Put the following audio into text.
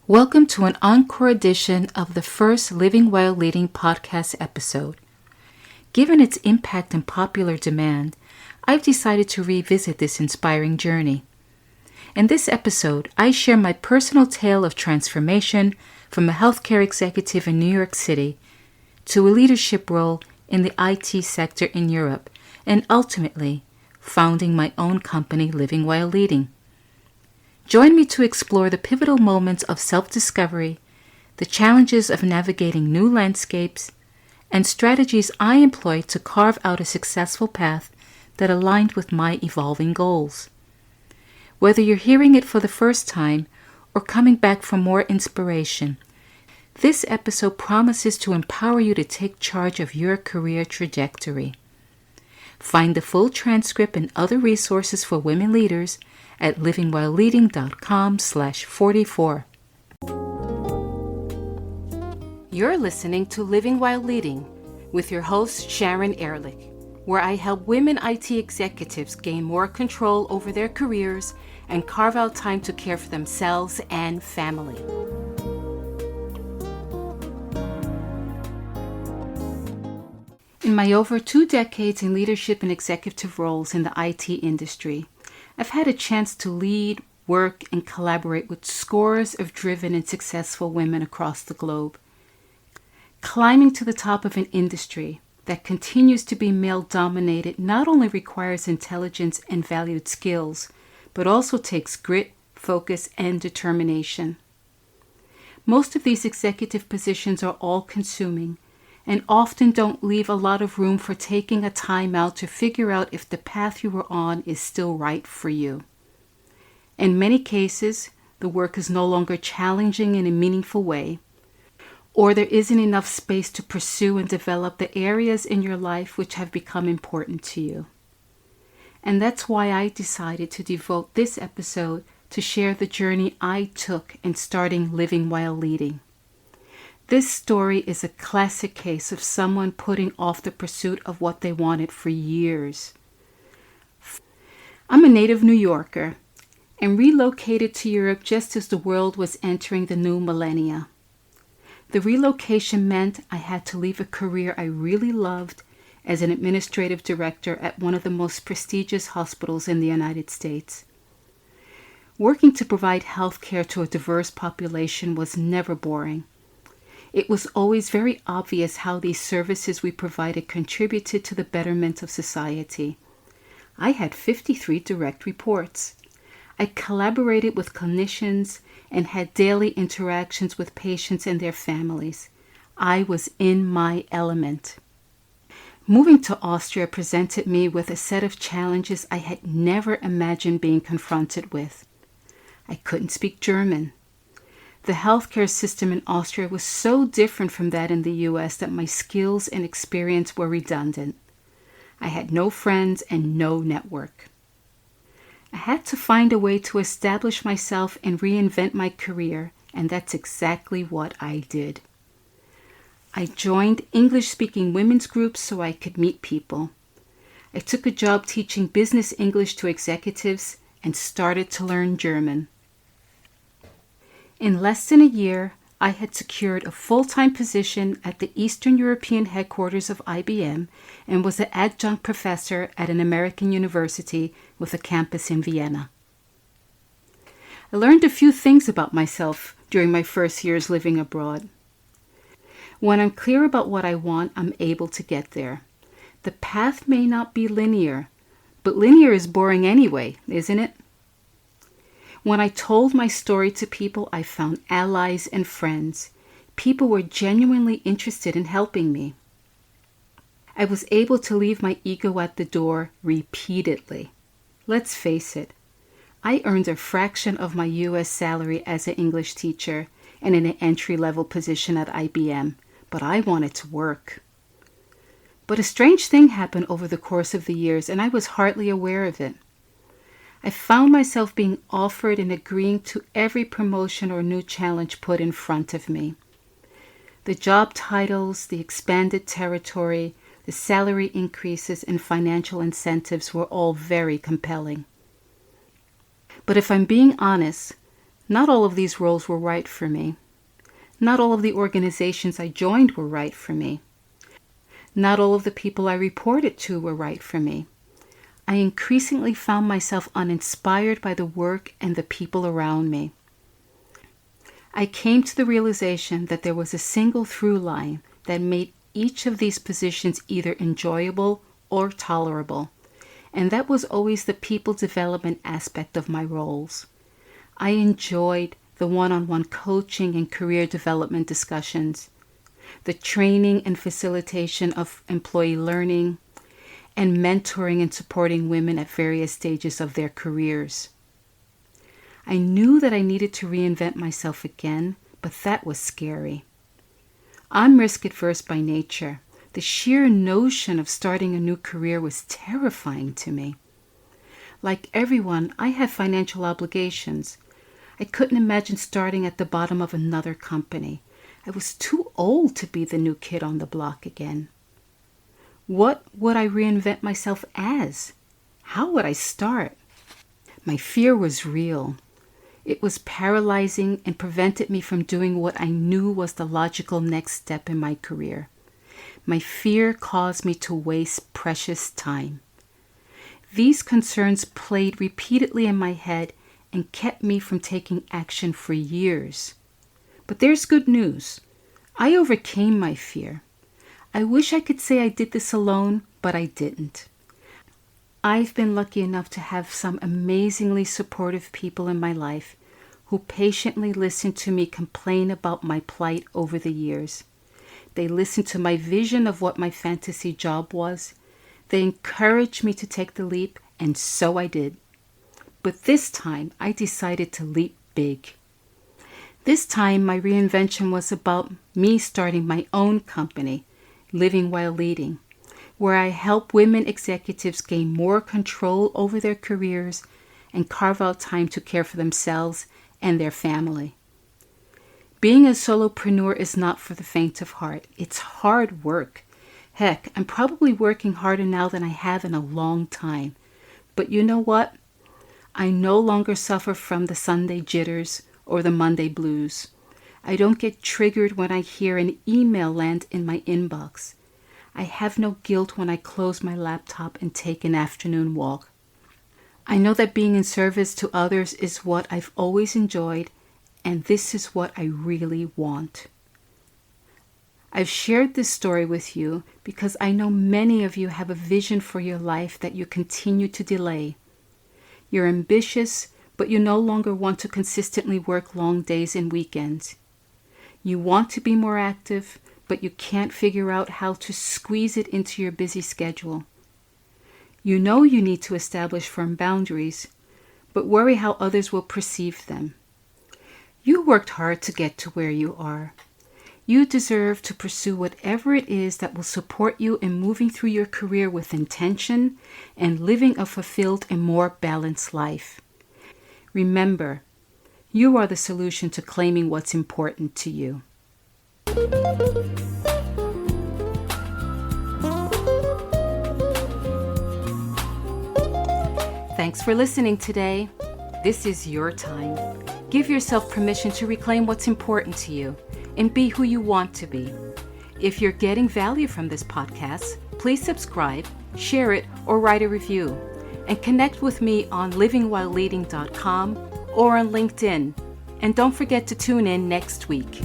Welcome to an encore edition of the first Living While Leading podcast episode. Given its impact and popular demand, I've decided to revisit this inspiring journey. In this episode, I share my personal tale of transformation from a healthcare executive in New York City to a leadership role in the IT sector in Europe, and ultimately founding my own company, Living While Leading. Join me to explore the pivotal moments of self-discovery, the challenges of navigating new landscapes, and strategies I employed to carve out a successful path that aligned with my evolving goals. Whether you're hearing it for the first time or coming back for more inspiration, this episode promises to empower you to take charge of your career trajectory. Find the full transcript and other resources for women leaders at livingwhileleading.com/44. You're listening to Living While Leading with your host, Sharon Ehrlich, where I help women IT executives gain more control over their careers and carve out time to care for themselves and family. In my over 2 decades in leadership and executive roles in the IT industry, I've had a chance to lead, work, and collaborate with scores of driven and successful women across the globe. Climbing to the top of an industry that continues to be male-dominated not only requires intelligence and valued skills, but also takes grit, focus, and determination. Most of these executive positions are all-consuming and often don't leave a lot of room for taking a time out to figure out if the path you were on is still right for you. In many cases, the work is no longer challenging in a meaningful way, or there isn't enough space to pursue and develop the areas in your life which have become important to you. And that's why I decided to devote this episode to share the journey I took in starting Living While Leading. This story is a classic case of someone putting off the pursuit of what they wanted for years. I'm a native New Yorker and relocated to Europe just as the world was entering the new millennia. The relocation meant I had to leave a career I really loved as an administrative director at one of the most prestigious hospitals in the United States. Working to provide health care to a diverse population was never boring. It was always very obvious how these services we provided contributed to the betterment of society. I had 53 direct reports. I collaborated with clinicians and had daily interactions with patients and their families. I was in my element. Moving to Austria presented me with a set of challenges I had never imagined being confronted with. I couldn't speak German. The healthcare system in Austria was so different from that in the US that my skills and experience were redundant. I had no friends and no network. I had to find a way to establish myself and reinvent my career, and that's exactly what I did. I joined English-speaking women's groups so I could meet people. I took a job teaching business English to executives and started to learn German. In less than a year, I had secured a full-time position at the Eastern European headquarters of IBM and was an adjunct professor at an American university with a campus in Vienna. I learned a few things about myself during my first years living abroad. When I'm clear about what I want, I'm able to get there. The path may not be linear, but linear is boring anyway, isn't it? When I told my story to people, I found allies and friends. People were genuinely interested in helping me. I was able to leave my ego at the door repeatedly. Let's face it, I earned a fraction of my US salary as an English teacher and in an entry-level position at IBM, but I wanted to work. But a strange thing happened over the course of the years, and I was hardly aware of it. I found myself being offered and agreeing to every promotion or new challenge put in front of me. The job titles, the expanded territory, the salary increases, and financial incentives were all very compelling. But if I'm being honest, Not all of these roles were right for me. Not all of the organizations I joined were right for me. Not all of the people I reported to were right for me. I increasingly found myself uninspired by the work and the people around me. I came to the realization that there was a single through line that made each of these positions either enjoyable or tolerable, and that was always the people development aspect of my roles. I enjoyed the one-on-one coaching and career development discussions, the training and facilitation of employee learning, and mentoring and supporting women at various stages of their careers. I knew that I needed to reinvent myself again, but that was scary. I'm risk-averse by nature. The sheer notion of starting a new career was terrifying to me. Like everyone, I had financial obligations. I couldn't imagine starting at the bottom of another company. I was too old to be the new kid on the block again. What would I reinvent myself as? How would I start? My fear was real. It was paralyzing and prevented me from doing what I knew was the logical next step in my career. My fear caused me to waste precious time. These concerns played repeatedly in my head and kept me from taking action for years. But there's good news. I overcame my fear. I wish I could say I did this alone, but I didn't. I've been lucky enough to have some amazingly supportive people in my life who patiently listened to me complain about my plight over the years. They listened to my vision of what my fantasy job was. They encouraged me to take the leap, and so I did. But this time, I decided to leap big. This time, my reinvention was about me starting my own company, Living While Leading, where I help women executives gain more control over their careers and carve out time to care for themselves and their family. Being a solopreneur is not for the faint of heart. It's hard work. Heck, I'm probably working harder now than I have in a long time. But you know what? I no longer suffer from the Sunday jitters or the Monday blues. I don't get triggered when I hear an email land in my inbox. I have no guilt when I close my laptop and take an afternoon walk. I know that being in service to others is what I've always enjoyed, and this is what I really want. I've shared this story with you because I know many of you have a vision for your life that you continue to delay. You're ambitious, but you no longer want to consistently work long days and weekends. You want to be more active, but you can't figure out how to squeeze it into your busy schedule. You know you need to establish firm boundaries, but worry how others will perceive them. You worked hard to get to where you are. You deserve to pursue whatever it is that will support you in moving through your career with intention and living a fulfilled and more balanced life. Remember, you are the solution to claiming what's important to you. Thanks for listening today. This is your time. Give yourself permission to reclaim what's important to you and be who you want to be. If you're getting value from this podcast, please subscribe, share it, or write a review. And connect with me on livingwhileleading.com or on LinkedIn. And don't forget to tune in next week.